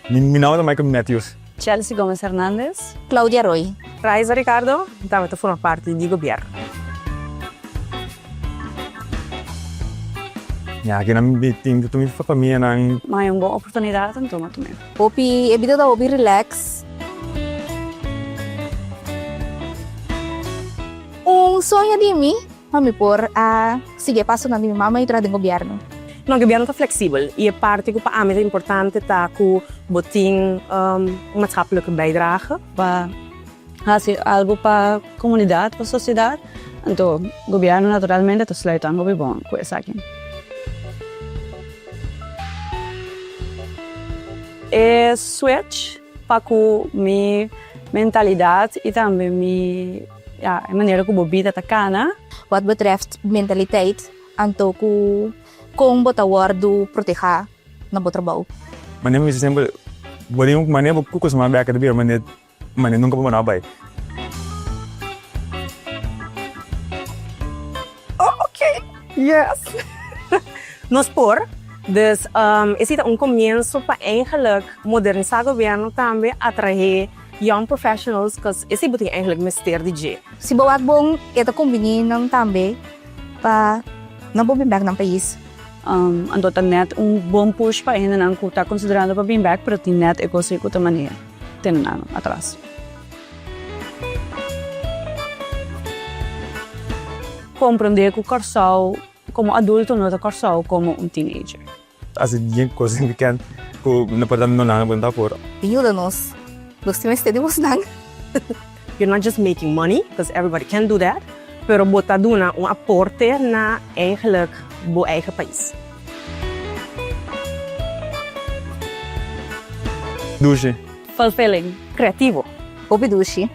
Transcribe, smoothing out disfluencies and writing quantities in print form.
Mijn naam is Michael Matthews. Chelsea Gomes Hernandez. Claudia Roy. Raisa Ricardo, também estou formando parte de Gobièrnu. Ja, ik heb meeting dat mijn familie en Mas é uma boa oportunidade, então, também. Opi, ebida da opi relax. Sonho de mim, mami por a sige passo na minha mama e tra do governo. No, o governo está flexível e a parte que para mim é importante está com botin maatschappelijke bijdrage. Para fazer algo para a comunidade, para a sociedade. Então, o governo naturalmente está sluitando bem bom com isso aqui. É switch para com minha mentalidade e também minha a maneira como a vida está cana. Wat betreft mentaliteit, anto kung botawar do proteger na botrabaho. wanneer we sempre wanneer we koekjes maar werken de weer wanneer nunca vamos na bij. Oh, ok. Yes. Nos por, dus is het comienzo para eigenlijk modernizar o governo também atrair young professionals, because esse botin eigenlijk mister DJ. Si bawat bong ito kumbini ng tambe pa nabubimbag ng país. Então, tá net bom push para ainda não está considerando para vir back, para ter net ecossistema outra maneira. Tem nada atrás. Compreender que o corção, como adulto, não é corção como teenager. Als ik geen koos in ken, na pardon no lang benda por. Pinyo nos. Gusto mo steady was nang. You're not just making money, because everybody can do that, pero botaduna aporte na eigenlijk bo eigen país. Douche. Fulfilling. Creativo. Opi dushi.